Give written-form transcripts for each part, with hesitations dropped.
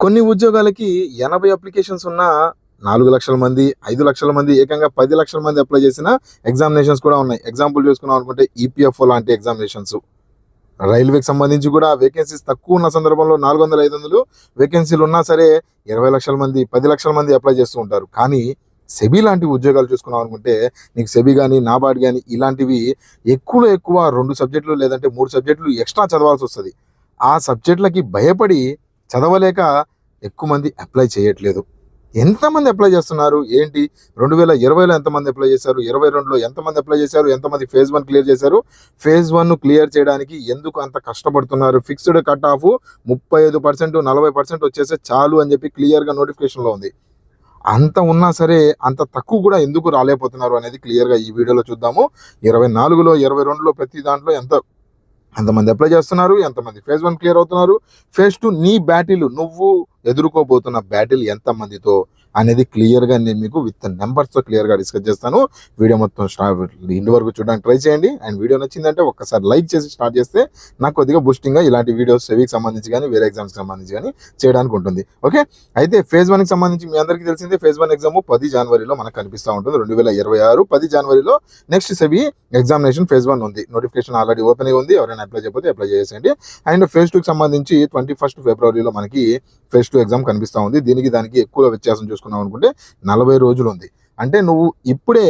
కొన్ని ఉద్యోగాలకి 80 అప్లికేషన్స్ ఉన్న 4,00,000 మంది, 5,00,000 మంది, ఏకంగా 10,00,000 మంది అప్లై చేసిన ఎగ్జామినేషన్స్ కూడా ఉన్నాయి. ఎగ్జాంపుల్ చూసుకున్నాం అనుకుంటే ఈపీఎఫ్ఓ లాంటి ఎగ్జామినేషన్స్. రైల్వేకి సంబంధించి కూడా వేకెన్సీస్ తక్కువ ఉన్న సందర్భంలో 400, 500 వేకెన్సీలు ఉన్నా సరే 20,00,000 మంది, 10,00,000 మంది అప్లై చేస్తూ ఉంటారు. కానీ సెబీ లాంటి ఉద్యోగాలు చూసుకున్నాం అనుకుంటే నీకు సెబీ కానీ, నాబార్డ్ కానీ ఇలాంటివి ఎక్కువలో ఎక్కువ 2 సబ్జెక్టులు లేదంటే 3 సబ్జెక్టులు ఎక్స్ట్రా చదవాల్సి వస్తుంది. ఆ సబ్జెక్టులకి భయపడి చదవలేక ఎక్కువ మంది అప్లై చేయట్లేదు. ఎంతమంది అప్లై చేస్తున్నారు ఏంటి? 2020లో ఎంతమంది అప్లై చేశారు? 22లో ఎంతమంది అప్లై చేశారు? ఎంతమంది ఫేజ్ 1 క్లియర్ చేశారు? ఫేజ్ 1 క్లియర్ చేయడానికి ఎందుకు అంత కష్టపడుతున్నారు? ఫిక్స్డ్ కట్ ఆఫ్ 35%, 40% వచ్చేస్తే చాలు అని చెప్పి క్లియర్గా నోటిఫికేషన్లో ఉంది. అంత ఉన్నా సరే అంత తక్కువ కూడా ఎందుకు రాలేకపోతున్నారు అనేది క్లియర్గా ఈ వీడియోలో చూద్దాము. 24లో, 22లో ప్రతి దాంట్లో ఎంతమంది అప్లై చేస్తున్నారు, ఎంతమంది ఫేజ్ 1 క్లియర్ అవుతున్నారు, ఫేజ్ 2 నీ బ్యాటిల్, నువ్వు ఎదుర్కోబోతున్న బ్యాటిల్ ఎంతమందితో అనేది క్లియర్గా నేను మీకు విత్ నెంబర్స్తో క్లియర్గా డిస్కస్ చేస్తాను. వీడియో మొత్తం ఇంటి వరకు చూడడానికి ట్రై చేయండి. అండ్ వీడియో నచ్చిందంటే ఒక్కసారి లైక్ చేసి స్టార్ట్ చేస్తే నాకు కొద్దిగా బూస్టింగ్గా ఇలాంటి వీడియోస్ సెవీకి సంబంధించి కానీ వేరే ఎగ్జామ్స్కి సంబంధించి కానీ చేయడానికి ఉంటుంది. ఓకే, అయితే ఫేజ్ 1కి సంబంధించి మీ అందరికీ తెలిసిందే. ఫేజ్ 1 ఎగ్జామ్ 10 జనవరిలో మనకు కనిపిస్తూ ఉంటుంది. 2026 10 జనవరిలో నెక్స్ట్ సెబీ ఎగ్జామినేషన్ ఫేజ్ 1 ఉంది. నోటిఫికేషన్ ఆల్రెడీ ఓపెన్ అయి ఉంది. ఎవరైనా అప్లై చేయకపోతే అప్లై చేసేయండి. అండ్ ఫేజ్ 2కి సంబంధించి 21 ఫిబ్రవరిలో మనకి ఫేజ్ 2 ఎగ్జామ్ కనిపిస్తూ ఉంది. దానికి ఎక్కువ వ్యత్యాసం చూసుకున్నాం అనుకుంటే 40 రోజులు ఉంది. అంటే నువ్వు ఇప్పుడే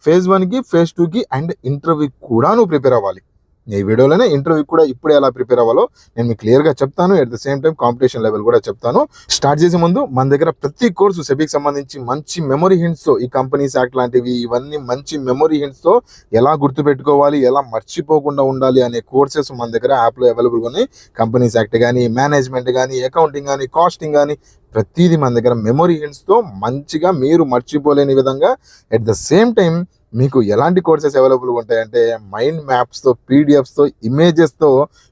ఫేజ్ 1కి, ఫేజ్ 2కి అండ్ ఇంటర్వ్యూ కూడా నువ్వు ప్రిపేర్ అవ్వాలి. ఈ వీడియోలోనే ఇంటర్వ్యూ కూడా ఇప్పుడే ఎలా ప్రిపేర్ అవ్వాలో నేను మీకు క్లియర్గా చెప్తాను. At the same time competition level కూడా చెప్తాను. స్టార్ట్ చేసే ముందు మన దగ్గర ప్రతి కోర్సు సెబీకి సంబంధించి మంచి మెమరీ హింట్స్తో, ఈ కంపెనీస్ యాక్ట్ లాంటివి ఇవన్నీ మంచి మెమరీ హింట్స్తో ఎలా గుర్తుపెట్టుకోవాలి, ఎలా మర్చిపోకుండా ఉండాలి అనే కోర్సెస్ మన దగ్గర యాప్లో అవైలబుల్గా ఉన్నాయి. కంపెనీస్ యాక్ట్ కానీ, మేనేజ్మెంట్ కానీ, అకౌంటింగ్ కానీ, కాస్టింగ్ కానీ ప్రతిదీ మన దగ్గర మెమరీ హింట్స్తో మంచిగా మీరు మర్చిపోలేని విధంగా ఎట్ ద సేమ్ టైం మీకు ఎలాంటి కోర్సెస్ అవైలబుల్గా ఉంటాయంటే మైండ్ మ్యాప్స్తో, పీడిఎఫ్స్తో, ఇమేజెస్తో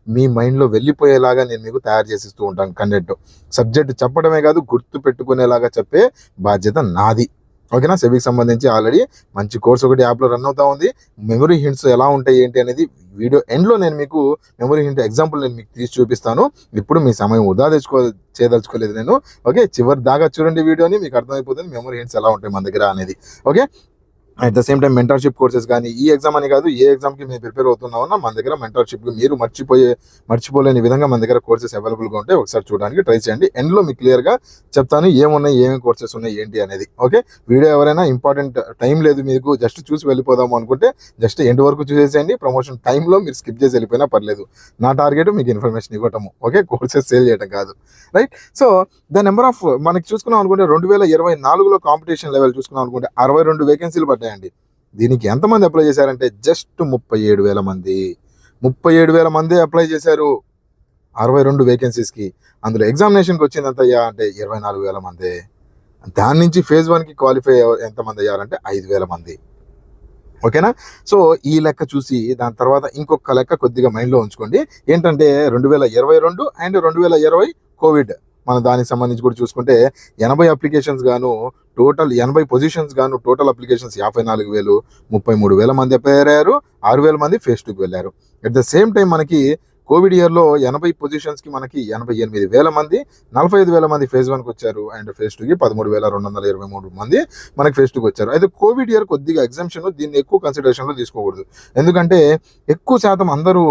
మీ మైండ్లో వెళ్ళిపోయేలాగా నేను మీకు తయారు చేసిస్తూ ఉంటాను. కంటెంట్ సబ్జెక్ట్ చెప్పడమే కాదు, గుర్తు పెట్టుకునేలాగా చెప్పే బాధ్యత నాది. ఓకేనా? సెబీకి సంబంధించి ఆల్రెడీ మంచి కోర్స్ ఒకటి యాప్లో రన్ అవుతా ఉంది. మెమరీ హింట్స్ ఎలా ఉంటాయి ఏంటి అనేది వీడియో ఎండ్లో నేను మీకు మెమరీ హింట్ ఎగ్జాంపుల్ నేను మీకు తీసి చూపిస్తాను. ఇప్పుడు మీ సమయం వృధా చేయదలుచుకోలేదు నేను. ఓకే, చివరి దాకా చూడండి వీడియోని, మీకు అర్థమైపోతుంది మెమరీ హింట్స్ ఎలా ఉంటాయి మన దగ్గర అనేది. Okay, at the same time mentorship courses కానీ, ఈ ఎగ్జామ్ అని కాదు ఏ ఎగ్జామ్కి మేము ప్రిపేర్ అవుతున్నామన్నా మన దగ్గర మెంటర్షిప్ మీరు మర్చిపోలేని విధంగా మన దగ్గర కోర్సెస్ అవైలబుల్గా ఉంటాయి. ఒకసారి చూడడానికి ట్రై చేయండి. ఎండ్లో మీకు క్లియర్గా చెప్తాను ఏమున్నాయి, ఏమేమి కోర్సెస్ ఉన్నాయి ఏంటి అనేది. ఓకే, వీడియో ఎవరైనా ఇంపార్టెంట్ టైం లేదు మీకు, జస్ట్ చూసి వెళ్ళిపోదాము అనుకుంటే జస్ట్ ఎండ్ వరకు చూసేసేయండి. ప్రమోషన్ టైంలో మీరు స్కిప్ చేసి వెళ్ళిపోయినా పర్లేదు. నా టార్గెట్ మీకు ఇన్ఫర్మేషన్ ఇవ్వటము. ఓకే, కోర్సెస్ సేల్ చేయడం కాదు. Right, so the number of మనకి చూసుకున్నాం అనుకుంటే 2024లో కాంపిటీషన్ లెవెల్ చూసుకున్నాం అనుకుంటే 62 వేకెన్సీలు పడ్డాయండి. దీనికి ఎంతమంది అప్లై చేశారంటే జస్ట్ 37,000 మంది. 37,000 మంది అప్లై చేశారు 62 వేకెన్సీస్కి. అందులో ఎగ్జామినేషన్కి వచ్చింది ఎంతయ్యా అంటే 24,000 మంది. దాని నుంచి ఫేజ్ 1కి క్వాలిఫై ఎంతమంది అయ్యారంటే 5,000 మంది. ఓకేనా? సో ఈ లెక్క చూసి దాని తర్వాత ఇంకొక లెక్క కొద్దిగా మైండ్లో ఉంచుకోండి. ఏంటంటే 2022 అండ్ 2020 కోవిడ్, మనం దానికి సంబంధించి కూడా చూసుకుంటే 80 అప్లికేషన్స్ గాను, టోటల్ 80 పొజిషన్స్ గాను, టోటల్ అప్లికేషన్స్ 54,000, 33,000 మంది అప్లై అయ్యారు, 6,000 మంది ఫేజ్ 2కి వెళ్ళారు. అట్ ద సేమ్ టైం మనకి కోవిడ్ ఇయర్లో 80 పొజిషన్స్కి మనకి 88,000 మంది, 45,000 మంది ఫేజ్ 1కి వచ్చారు. అండ్ ఫేజ్ 2కి 13,223 మంది మనకి ఫేజ్ 2కి వచ్చారు. అయితే కోవిడ్ ఇయర్ కొద్దిగా ఎగ్జామ్షన్, దీన్ని ఎక్కువ కన్సిడరేషన్లో తీసుకోకూడదు. ఎందుకంటే ఎక్కువ శాతం అందరూ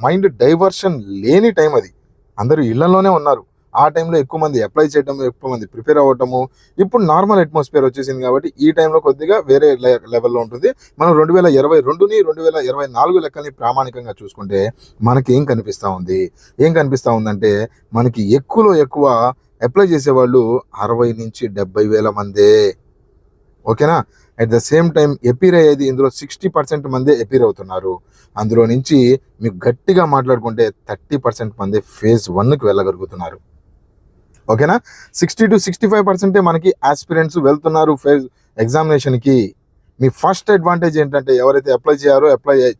మైండ్ డైవర్షన్ లేని టైం అది. అందరూ ఇళ్లలోనే ఉన్నారు. ఆ టైంలో ఎక్కువ మంది అప్లై చేయడము, ఎక్కువ మంది ప్రిపేర్ అవ్వటము. ఇప్పుడు నార్మల్ అట్మాస్ఫియర్ వచ్చేసింది కాబట్టి ఈ టైంలో కొద్దిగా వేరే లెవెల్లో ఉంటుంది. మనం 2022ని 2024 లెక్కల్ని ప్రామాణికంగా చూసుకుంటే మనకి ఏం కనిపిస్తూ ఉందంటే మనకి ఎక్కువలో ఎక్కువ అప్లై చేసేవాళ్ళు 60 నుంచి 70,000 మందే. ఓకేనా? At the same time appear అయ్యేది ఇందులో 60% మందే ఎపీర్ అవుతున్నారు. అందులో నుంచి మీకు గట్టిగా మాట్లాడుకుంటే 30% మంది ఫేజ్ 1కి వెళ్ళగలుగుతున్నారు. ఓకేనా? 60 to 65% మనకి ఆస్పిరెంట్స్ వెళ్తున్నారు ఫేజ్ ఎగ్జామినేషన్కి. మీ ఫస్ట్ అడ్వాంటేజ్ ఏంటంటే ఎవరైతే అప్లై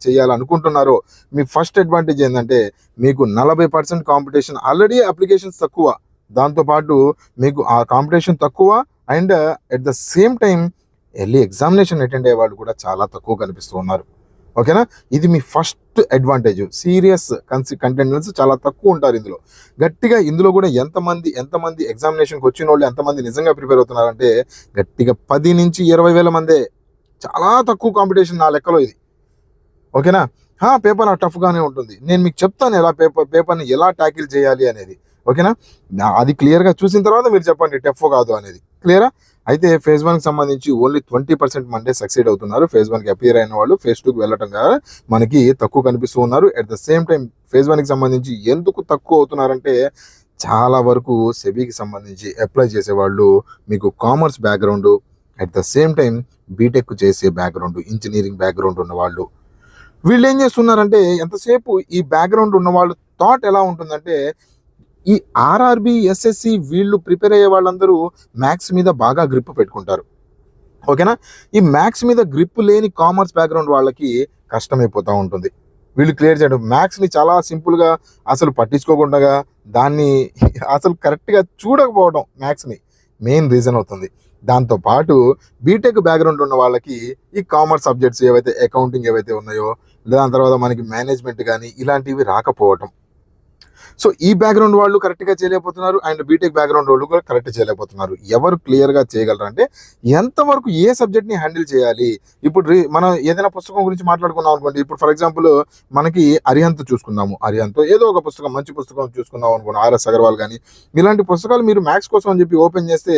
చేయాలనుకుంటున్నారో మీ ఫస్ట్ అడ్వాంటేజ్ ఏంటంటే మీకు 40% కాంపిటీషన్. ఆల్రెడీ అప్లికేషన్స్ తక్కువ, దాంతోపాటు మీకు ఆ కాంపిటీషన్ తక్కువ. And at the same time early examination attend అయ్యే వాళ్ళు కూడా చాలా తక్కువ కనిపిస్తూ ఉన్నారు. ఓకేనా, ఇది మీ ఫస్ట్ అడ్వాంటేజ్. సీరియస్ కంటెండర్స్ చాలా తక్కువ ఉంటారు ఇందులో. గట్టిగా ఇందులో కూడా ఎంతమంది ఎగ్జామినేషన్కి వచ్చిన వాళ్ళు ఎంతమంది నిజంగా ప్రిపేర్ అవుతున్నారంటే గట్టిగా 10 నుంచి 20,000 మందే. చాలా తక్కువ కాంపిటీషన్ నా లెక్కలో ఇది. ఓకేనా, పేపర్ టఫ్గానే ఉంటుంది. నేను మీకు చెప్తాను ఎలా పేపర్ని ఎలా ట్యాకిల్ చేయాలి అనేది. ఓకేనా, అది క్లియర్గా చూసిన తర్వాత మీరు చెప్పండి టఫ్ కాదు అనేది. క్లియరా? అయితే ఫేజ్ 1కి సంబంధించి ఓన్లీ 20% మందే సక్సీడ్ అవుతున్నారు. ఫేజ్ 1కి అపియర్ అయిన వాళ్ళు ఫేజ్ 2కి వెళ్ళటం కదా మనకి తక్కువ కనిపిస్తూ ఉన్నారు. At the same time phase 1కి సంబంధించి ఎందుకు తక్కువ అవుతున్నారంటే చాలా వరకు సెబీకి సంబంధించి అప్లై చేసేవాళ్ళు మీకు commerce background, at the same time BTech చేసే బ్యాక్గ్రౌండ్, ఇంజనీరింగ్ బ్యాక్గ్రౌండ్ ఉన్న వాళ్ళు. వీళ్ళు ఏం చేస్తున్నారంటే ఎంతసేపు ఈ బ్యాక్గ్రౌండ్ ఉన్న వాళ్ళు థాట్ ఎలా ఉంటుందంటే ఈ ఆర్ఆర్బి, ఎస్ఎస్సి వీళ్ళు ప్రిపేర్ అయ్యే వాళ్ళందరూ మ్యాథ్స్ మీద బాగా గ్రిప్ పెట్టుకుంటారు. ఓకేనా, ఈ మ్యాథ్స్ మీద గ్రిప్ లేని కామర్స్ బ్యాక్గ్రౌండ్ వాళ్ళకి కష్టమైపోతూ ఉంటుంది. వీళ్ళు క్లియర్ చేయడం మ్యాథ్స్ని చాలా సింపుల్గా అసలు పట్టించుకోకుండా దాన్ని అసలు కరెక్ట్గా చూడకపోవడం మ్యాథ్స్ని మెయిన్ రీజన్ అవుతుంది. దాంతోపాటు బీటెక్ బ్యాక్గ్రౌండ్ ఉన్న వాళ్ళకి ఈ కామర్స్ సబ్జెక్ట్స్ ఏవైతే అకౌంటింగ్ ఏవైతే ఉన్నాయో దాని తర్వాత మనకి మేనేజ్మెంట్ కానీ ఇలాంటివి రాకపోవటం. సో ఈ బ్యాక్గ్రౌండ్ వాళ్ళు కరెక్ట్గా చేయలేకపోతున్నారు అండ్ బీటెక్ బ్యాక్గ్రౌండ్ వాళ్ళు కూడా కరెక్ట్ చేయలేకపోతున్నారు. ఎవరు క్లియర్గా చేయగలరు అంటే ఎంతవరకు ఏ సబ్జెక్ట్ని హ్యాండిల్ చేయాలి. ఇప్పుడు మనం ఏదైనా పుస్తకం గురించి మాట్లాడుకున్నాం అనుకోండి. ఇప్పుడు ఫర్ ఎగ్జాంపుల్ మనకి అరిహంత్ చూసుకుందాము. అరిహంత్ ఏదో ఒక పుస్తకం మంచి పుస్తకం చూసుకుందాం అనుకోండి, ఆర్ఎస్ అగర్వాల్ కానీ ఇలాంటి పుస్తకాలు మీరు మ్యాథ్స్ కోసం అని చెప్పి ఓపెన్ చేస్తే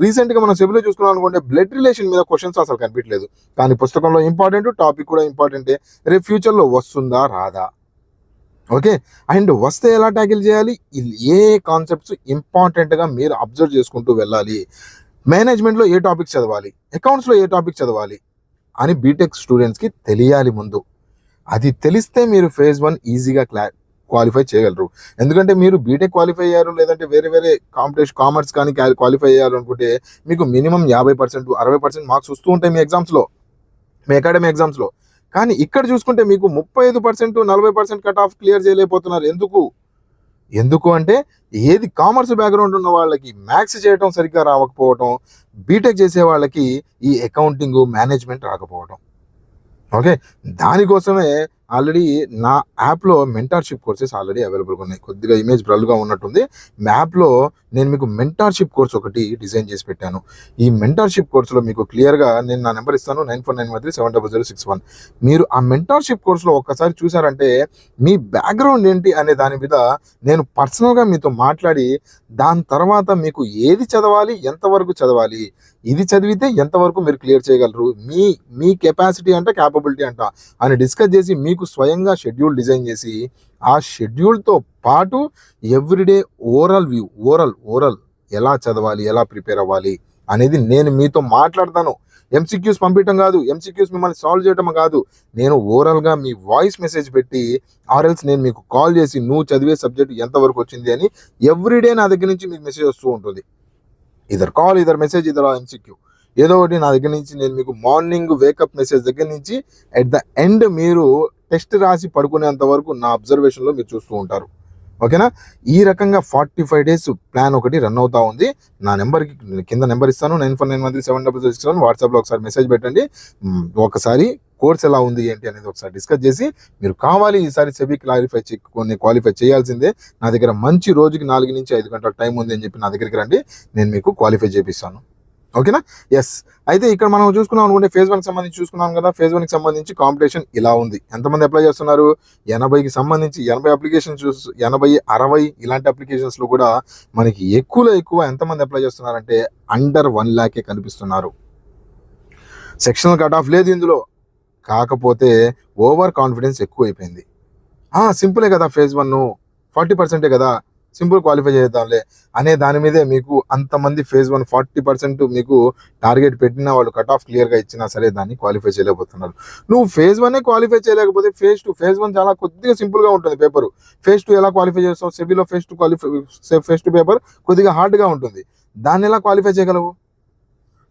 రీసెంట్గా మనం సెబిలో చూసుకున్నాం అనుకోండి, బ్లడ్ రిలేషన్ మీద క్వశ్చన్స్ అసలు కనిపించలేదు. కానీ పుస్తకంలో ఇంపార్టెంట్, టాపిక్ కూడా ఇంపార్టెంటే. రేపు ఫ్యూచర్లో వస్తుందా రాదా, ఓకే, అండ్ వస్తే ఎలా ట్యాకిల్ చేయాలి, ఏ కాన్సెప్ట్స్ ఇంపార్టెంట్గా మీరు అబ్జర్వ్ చేసుకుంటూ వెళ్ళాలి. మేనేజ్మెంట్లో ఏ టాపిక్ చదవాలి, అకౌంట్స్లో ఏ టాపిక్ చదవాలి అని బీటెక్ స్టూడెంట్స్కి తెలియాలి ముందు. అది తెలిస్తే మీరు ఫేజ్ 1 ఈజీగా క్వాలిఫై చేయగలరు. ఎందుకంటే మీరు బీటెక్ క్వాలిఫై అయ్యారు లేదంటే వేరే కామర్స్ కానీ క్వాలిఫై అయ్యారు అనుకుంటే మీకు మినిమం 50%, 60% మార్క్స్ వస్తూ ఉంటాయి మీ ఎగ్జామ్స్లో, మీ అకాడమీ ఎగ్జామ్స్లో. కానీ ఇక్కడ చూసుకుంటే మీకు 35%, 40% కట్ ఆఫ్ క్లియర్ చేయలేకపోతున్నారు. ఎందుకు అంటే ఏది కామర్స్ బ్యాక్గ్రౌండ్ ఉన్న వాళ్ళకి మ్యాథ్స్ చేయటం సరిగ్గా రాకపోవటం, బీటెక్ చేసే వాళ్ళకి ఈ అకౌంటింగ్, మేనేజ్మెంట్ రాకపోవటం. ఓకే, దానికోసమే ఆల్రెడీ నా యాప్లో మెంటార్షిప్ కోర్సెస్ ఆల్రెడీ అవైలబుల్గా ఉన్నాయి. కొద్దిగా ఇమేజ్ బ్రల్గా ఉన్నట్టుంది. యాప్లో నేను మీకు మెంటార్షిప్ కోర్స్ ఒకటి డిజైన్ చేసి పెట్టాను. ఈ మెంటార్షిప్ కోర్సులో మీకు క్లియర్గా నేను నా నెంబర్ ఇస్తాను, 9491370061. మీరు ఆ మెంటార్షిప్ కోర్సులో ఒక్కసారి చూసారంటే మీ బ్యాక్గ్రౌండ్ ఏంటి అనే దాని మీద నేను పర్సనల్గా మీతో మాట్లాడి దాని తర్వాత మీకు ఏది చదవాలి, ఎంతవరకు చదవాలి, ఇది చదివితే ఎంతవరకు మీరు క్లియర్ చేయగలరు, మీ కెపాసిటీ అంటే క్యాపబిలిటీ అంట అని డిస్కస్ చేసి మీకు స్వయంగా షెడ్యూల్ డిజైన్ చేసి ఆ షెడ్యూల్తో పాటు ఎవ్రీడే ఓరల్ ఎలా చదవాలి, ఎలా ప్రిపేర్ అవ్వాలి అనేది నేను మీతో మాట్లాడతాను. ఎంసీక్యూస్ పంపించడం కాదు, ఎంసీక్యూస్ మిమ్మల్ని సాల్వ్ చేయడం కాదు, నేను ఓవరాల్గా మీ వాయిస్ మెసేజ్ పెట్టి ఆర్ఎల్స్ నేను మీకు కాల్ చేసి నువ్వు చదివే సబ్జెక్ట్ ఎంతవరకు వచ్చింది అని ఎవ్రీడే నా దగ్గర నుంచి మీకు మెసేజ్ వస్తూ ఉంటుంది. Either call, either message, either MCQ, ఏదో ఒకటి నా దగ్గర నుంచి నేను మీకు మార్నింగ్ వేకప్ మెసేజ్ దగ్గర నుంచి ఎట్ ద ఎండ్ మీరు టెస్ట్ రాసి పడుకునేంత వరకు నా అబ్జర్వేషన్లో మీరు చూస్తూ ఉంటారు. ఓకేనా, ఈ రకంగా 45 days ప్లాన్ ఒకటి రన్ అవుతా ఉంది. నా నెంబర్కి కింద నెంబర్ ఇస్తాను, 9491370061. వాట్సాప్లో ఒకసారి మెసేజ్ పెట్టండి. ఒకసారి కోర్స్ ఎలా ఉంది ఏంటి అనేది ఒకసారి డిస్కస్ చేసి మీరు కావాలి ఈసారి సెబీ క్వాలిఫై చేయాల్సిందే. నా దగ్గర మంచి రోజుకి 4 నుంచి 5 గంటల టైం ఉంది అని చెప్పి నా దగ్గరికి రండి, నేను మీకు క్వాలిఫై చేపిస్తాను. ఓకేనా, ఎస్. అయితే ఇక్కడ మనం చూసుకున్నాం అనుకుంటే ఫేజ్ 1కి సంబంధించి చూసుకున్నాం కదా. ఫేజ్ 1కి సంబంధించి కాంపిటీషన్ ఇలా ఉంది. ఎంతమంది అప్లై చేస్తున్నారు, 80కి సంబంధించి 80 అప్లికేషన్స్, 80, 60 ఇలాంటి అప్లికేషన్స్లో కూడా మనకి ఎక్కువ ఎంతమంది అప్లై చేస్తున్నారంటే అండర్ 1 lakh కనిపిస్తున్నారు. సెక్షనల్ కట్ ఆఫ్ లేదు ఇందులో, కాకపోతే ఓవర్ కాన్ఫిడెన్స్ ఎక్కువైపోయింది. సింపులే కదా ఫేజ్ 1, 40% కదా, సింపుల్ క్వాలిఫై చేద్దాంలే అనే దాని మీదే మీకు అంతమంది ఫేజ్ 1 40% మీకు టార్గెట్ పెట్టిన వాళ్ళు కట్ ఆఫ్ క్లియర్గా ఇచ్చినా సరే దాన్ని క్వాలిఫై చేయలేకపోతున్నారు. నువ్వు ఫేజ్ 1 క్వాలిఫై చేయలేకపోతే ఫేజ్ 1 చాలా కొద్దిగా సింపుల్గా ఉంటుంది పేపరు. ఫేజ్ 2 ఎలా క్వాలిఫై చేస్తావు, సెబీలో ఫేజ్ 2 పేపర్ కొద్దిగా హార్డ్గా ఉంటుంది, దాన్ని ఎలా క్వాలిఫై చేయగలవు?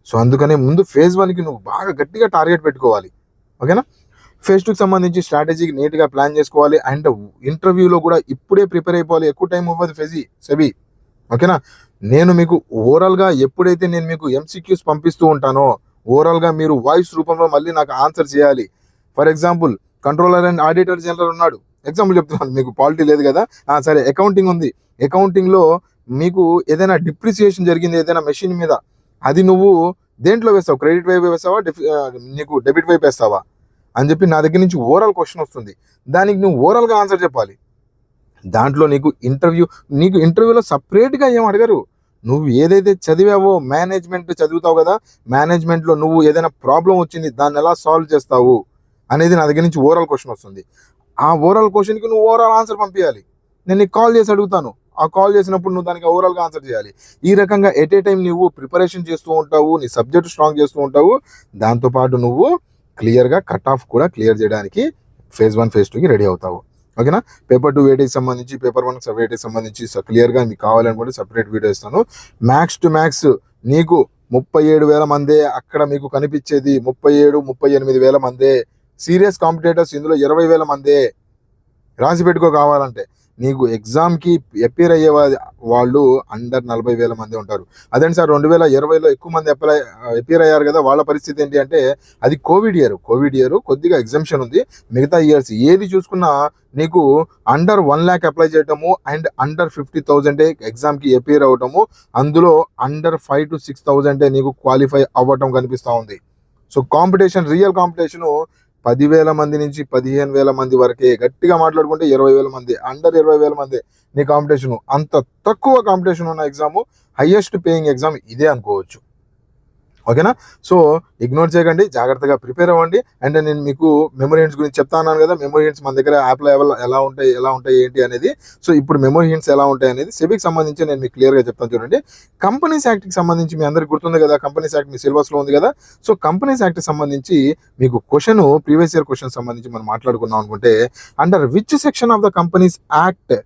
సో అందుకనే ముందు ఫేజ్ 1కి నువ్వు బాగా గట్టిగా టార్గెట్ పెట్టుకోవాలి. ఓకేనా, ఫేజ్ 2కి సంబంధించి స్ట్రాటజీకి నీట్గా ప్లాన్ చేసుకోవాలి. అండ్ ఇంటర్వ్యూలో కూడా ఇప్పుడే ప్రిపేర్ అయిపోవాలి, ఎక్కువ టైం ఇవ్వదు సెబీ. ఓకేనా, నేను మీకు ఓవరాల్గా ఎప్పుడైతే నేను మీకు ఎంసీక్యూస్ పంపిస్తూ ఉంటానో ఓవరాల్గా మీరు వాయిస్ రూపంలో మళ్ళీ నాకు ఆన్సర్ చేయాలి. For example controller and auditor general ఉన్నాడు. ఎగ్జాంపుల్ చెప్తున్నాను, మీకు పాలిటీ లేదు కదా, సరే అకౌంటింగ్ ఉంది. అకౌంటింగ్లో మీకు ఏదైనా డిప్రిసియేషన్ జరిగింది ఏదైనా మెషిన్ మీద, అది నువ్వు దేంట్లో వేస్తావు, క్రెడిట్ వైపు వేస్తావా, నీకు డెబిట్ వైపు వేస్తావా అని చెప్పి నా దగ్గర నుంచి ఓవరాల్ క్వశ్చన్ వస్తుంది. దానికి నువ్వు ఓవరాల్గా ఆన్సర్ చెప్పాలి. దాంట్లో నీకు ఇంటర్వ్యూలో సపరేట్గా ఏం అడగరు. నువ్వు ఏదైతే చదివావో, మేనేజ్మెంట్ చదువుతావు కదా, మేనేజ్మెంట్లో నువ్వు ఏదైనా ప్రాబ్లం వచ్చింది దాన్ని ఎలా సాల్వ్ చేస్తావు అనేది నా దగ్గర నుంచి ఓవరాల్ క్వశ్చన్ వస్తుంది. ఆ ఓవరాల్ క్వశ్చన్కి నువ్వు ఓవరాల్ ఆన్సర్ పంపించాలి. నేను నీకు కాల్ చేసి అడుగుతాను, ఆ కాల్ చేసినప్పుడు నువ్వు దానికి ఓవరాల్గా ఆన్సర్ చేయాలి. ఈ రకంగా ఎట్ ఏ టైం నువ్వు ప్రిపరేషన్ చేస్తూ ఉంటావు, నీ సబ్జెక్ట్ స్ట్రాంగ్ చేస్తూ ఉంటావు. దాంతోపాటు నువ్వు క్లియర్గా కట్ ఆఫ్ కూడా క్లియర్ చేయడానికి phase 1 phase 2కి రెడీ అవుతావు. ఓకేనా? పేపర్ 2 వెయిటేజ్ సంబంధించి, పేపర్ 1 వెయిటేజ్ సంబంధించి క్లియర్గా మీకు కావాలనుకుంటే సపరేట్ వీడియో ఇస్తాను. మ్యాక్స్ టు మ్యాక్స్ నీకు 37,000 మందే అక్కడ మీకు కనిపించేది, 38,000 మందే సీరియస్ కాంపిటేటర్స్, ఇందులో 20,000 మందే. రాసి పెట్టుకో. కావాలంటే నీకు ఎగ్జామ్కి అపేర్ అయ్యే వాళ్ళు అండర్ 40,000 మంది ఉంటారు. అదేంటి సార్ 2020లో ఎక్కువ మంది అపేర్ అయ్యారు కదా, వాళ్ళ పరిస్థితి ఏంటి అంటే, అది కోవిడ్ ఇయర్ కొద్దిగా ఎగ్జామ్షన్ ఉంది. మిగతా ఇయర్స్ ఏది చూసుకున్నా నీకు అండర్ 1 lakh అప్లై చేయటము అండ్ అండర్ 50,000 ఎగ్జామ్కి అపేర్ అవ్వటము, అందులో అండర్ 5,000 to 6,000 నీకు క్వాలిఫై అవ్వటం కనిపిస్తూ ఉంది. సో కాంపిటీషన్, రియల్ కాంపిటీషను 10,000 మంది నుంచి 15,000 మంది వరకే. గట్టిగా మాట్లాడుకుంటే 20,000 మంది, అండర్ 20,000 మంది నీ కాంపిటీషను. అంత తక్కువ కాంపిటీషన్ ఉన్న ఎగ్జాము, హైయెస్ట్ పేయింగ్ ఎగ్జామ్ ఇదే అనుకోవచ్చు. ఓకేనా? సో ఇగ్నోర్ చేయకండి, జాగ్రత్తగా ప్రిపేర్ అవ్వండి. అండ్ నేను మీకు మెమరీ హింట్స్ గురించి చెప్తా అన్నాను కదా, మెమరీ హింట్స్ మన దగ్గర యాప్లో ఎలా ఉంటాయి ఏంటి అనేది. సో ఇప్పుడు మెమరీ హింట్స్ ఎలా ఉంటాయి అనేది సెబీకి సంబంధించి నేను మీకు క్లియర్గా చెప్తాను. చూడండి, కంపెనీస్ యాక్ట్కి సంబంధించి మీ అందరికి గుర్తుంది కదా, కంపెనీస్ యాక్ట్ మీ సిలబస్లో ఉంది కదా. సో కంపెనీస్ యాక్ట్కి సంబంధించి మీకు ప్రీవియస్ ఇయర్ క్వశ్చన్ సంబంధించి మనం మాట్లాడుకున్నాం అనుకుంటే, under which section of the companies act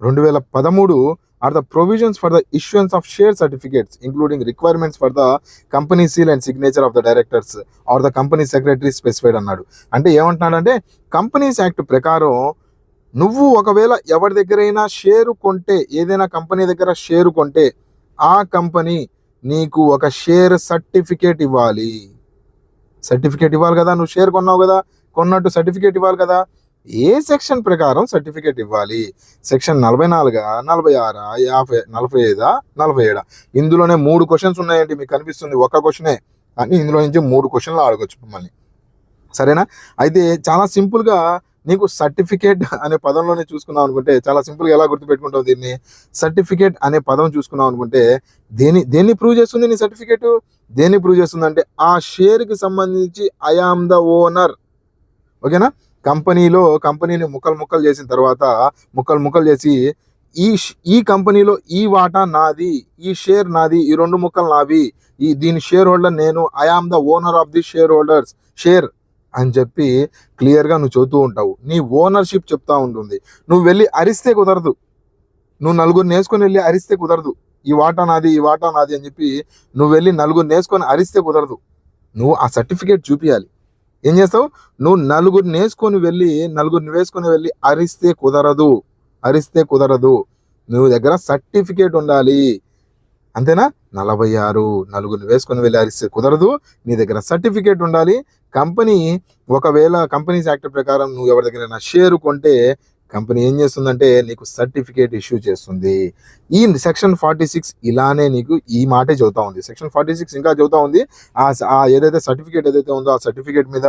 2013 are the provisions for the issuance of share certificates, including requirements for the company seal and signature of the directors or the company secretary specified అన్నాడు. అంటే ఏమంటున్నాడంటే, companies act ప్రకారం నువ్వు ఒకవేళ ఎవరి దగ్గరైనా share కొంటే, ఏదైనా కంపెనీ దగ్గర షేరు కొంటే, ఆ కంపెనీ నీకు ఒక షేర్ సర్టిఫికేట్ ఇవ్వాలి. కదా, నువ్వు షేర్ కొన్నావు కదా, కొన్నట్టు సర్టిఫికేట్ ఇవ్వాలి కదా. ఏ సెక్షన్ ప్రకారం సర్టిఫికేట్ ఇవ్వాలి? సెక్షన్ 44, 46, 50, 45, 47. ఇందులోనే 3 క్వశ్చన్స్ ఉన్నాయండి. మీకు కనిపిస్తుంది ఒక క్వశ్చనే, కానీ ఇందులో నుంచి 3 క్వశ్చన్లు అడగొచ్చు మిమ్మల్ని. సరేనా? అయితే చాలా సింపుల్గా నీకు సర్టిఫికేట్ అనే పదంలోనే చూసుకున్నాం అనుకుంటే, చాలా సింపుల్గా ఎలా గుర్తుపెట్టుకుంటావు దీన్ని? సర్టిఫికేట్ అనే పదం చూసుకున్నాం అనుకుంటే దేన్ని ప్రూవ్ చేస్తుంది? నీ సర్టిఫికేట్ దేన్ని ప్రూవ్ చేస్తుంది అంటే, ఆ షేర్కి సంబంధించి ఐ ఆమ్ ద ఓనర్. ఓకేనా? కంపెనీని ముక్కలు చేసిన తర్వాత, ముక్కలు చేసి ఈ కంపెనీలో ఈ వాటా నాది, ఈ షేర్ నాది, ఈ 2 ముక్కలు నావి, దీని షేర్ హోల్డర్ నేను, I am the owner of the shareholders share అని చెప్పి క్లియర్గా నువ్వు చెబుతూ ఉంటావు. నీ ఓనర్షిప్ చెప్తా ఉంటుంది. నువ్వు వెళ్ళి అరిస్తే కుదరదు, నువ్వు 4 నేసుకొని వెళ్ళి అరిస్తే కుదరదు. ఈ వాటా నాది అని చెప్పి నువ్వు వెళ్ళి 4 నేసుకొని అరిస్తే కుదరదు. నువ్వు ఆ సర్టిఫికేట్ చూపించాలి. ఏం చేస్తావు? నువ్వు 4 వేసుకొని వెళ్ళి అరిస్తే కుదరదు. నువ్వు దగ్గర సర్టిఫికేట్ ఉండాలి. అంతేనా? 46 వేసుకొని వెళ్ళి అరిస్తే కుదరదు. నీ దగ్గర సర్టిఫికేట్ ఉండాలి. ఒకవేళ కంపెనీస్ యాక్ట్ ప్రకారం నువ్వు ఎవరి దగ్గర షేరు కొంటే, కంపెనీ ఏం చేస్తుందంటే నీకు సర్టిఫికేట్ ఇష్యూ చేస్తుంది. ఈ సెక్షన్ 46 ఇలానే నీకు ఈ మాటే చెబుతా ఉంది. సెక్షన్ 46 ఇంకా చెబుతా ఉంది, ఆ ఏదైతే సర్టిఫికేట్ ఏదైతే ఉందో, ఆ సర్టిఫికేట్ మీద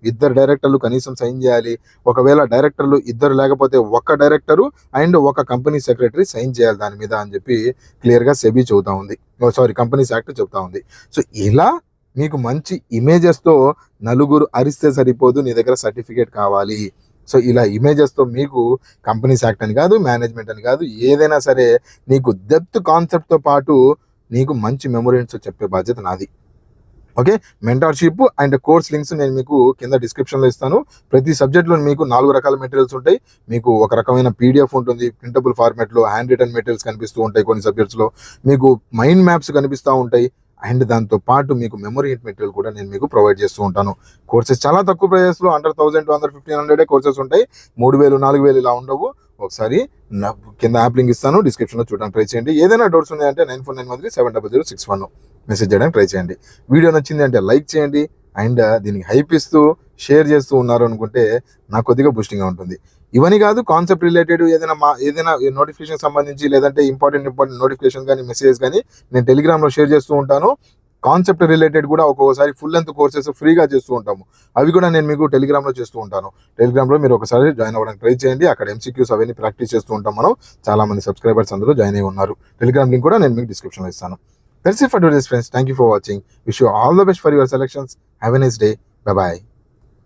2 డైరెక్టర్లు కనీసం సైన్ చేయాలి. ఒకవేళ డైరెక్టర్లు 2 లేకపోతే 1 director and 1 company secretary sign చేయాలి దాని మీద అని చెప్పి క్లియర్గా సెబీ చెబుతా ఉంది. కంపెనీస్ యాక్ట్ చెబుతా ఉంది. సో ఇలా మీకు మంచి ఇమేజెస్తో 4 అరిస్తే సరిపోదు, నీ దగ్గర సర్టిఫికేట్ కావాలి. సో ఇలా ఇమేజెస్తో మీకు కంపెనీస్ యాక్ట్ అని కాదు, మేనేజ్మెంట్ అని కాదు, ఏదైనా సరే నీకు డెప్త్ కాన్సెప్ట్తో పాటు నీకు మంచి మెమోరీస్ చెప్పే బాధ్యత నాది. Okay, mentorship and course links నేను మీకు కింద డిస్క్రిప్షన్లో ఇస్తాను. ప్రతి సబ్జెక్ట్లో మీకు 4 రకాల మెటీరియల్స్ ఉంటాయి. మీకు ఒక రకమైన PDF ఉంటుంది, ప్రింటబుల్ ఫార్మాట్లో హ్యాండ్ రిటర్న్ మెటీరియల్స్ కనిపిస్తూ ఉంటాయి. కొన్ని సబ్జెక్ట్స్లో మీకు మైండ్ మ్యాప్స్ కనిపిస్తూ ఉంటాయి. అండ్ దాంతో పాటు మీకు మెమరీ మెటీరియల్ కూడా నేను మీకు ప్రొవైడ్ చేస్తూ ఉంటాను. కోర్సెస్ చాలా తక్కువ ప్రైజెస్లో, అండర్ 1,000 to under 1,500 కోర్సెస్ ఉంటాయి. 3,000, 4,000 ఇలా ఉండవు. ఒకసారి కింద యాప్ లింక్ ఇస్తాను, డిస్క్రిప్షన్లో చూడడానికి ట్రై చేయండి. ఏదైనా డౌట్స్ ఉన్నాయంటే 9491370061 మెసేజ్ చేయడానికి ట్రై చేయండి. వీడియో నచ్చింది అంటే లైక్ చేయండి అండ్ దీనికి హైప్ ఇస్తూ షేర్ చేస్తూ ఉన్నారు అనుకుంటే నాకు కొద్దిగా బూస్టింగ్గా ఉంటుంది. ఇవన్నీ కాదు, కాన్సెప్ట్ రిలేటెడ్ ఏదైనా నోటిఫికేషన్ సంబంధించి లేదంటే ఇంపార్టెంట్ నోటిఫికేషన్ కానీ మెసేజ్ కానీ నేను టెలిగ్రామ్లో షేర్ చేస్తూ ఉంటాను. కాన్సెప్ట్ రిలేటెడ్ కూడా ఒక్కొక్కసారి ఫుల్ లెంత్ కోర్సెస్ ఫ్రీగా చేస్తూ ఉంటాము. అవి కూడా నేను మీకు టెలిగ్రామ్లో చేస్తూ ఉంటాను. టెలిగ్రామ్లో మీరు ఒకసారి జాయిన్ అవ్వడానికి ట్రై చేయండి. అక్కడ MCQs అవన్నీ ప్రాక్టీస్ చేస్తూ ఉంటాం మనం. చాలా మంది సబ్స్క్రైబర్స్ అందులో జాయిన్ అయి ఉన్నారు. టెలిగ్రామ్ లింక్ కూడా నేను మీకు డిస్క్రిప్షన్లో ఇస్తాను. That's it for today's friends. Thank you for watching. Wish you all the best for your selections. Have a nice day. Bye bye.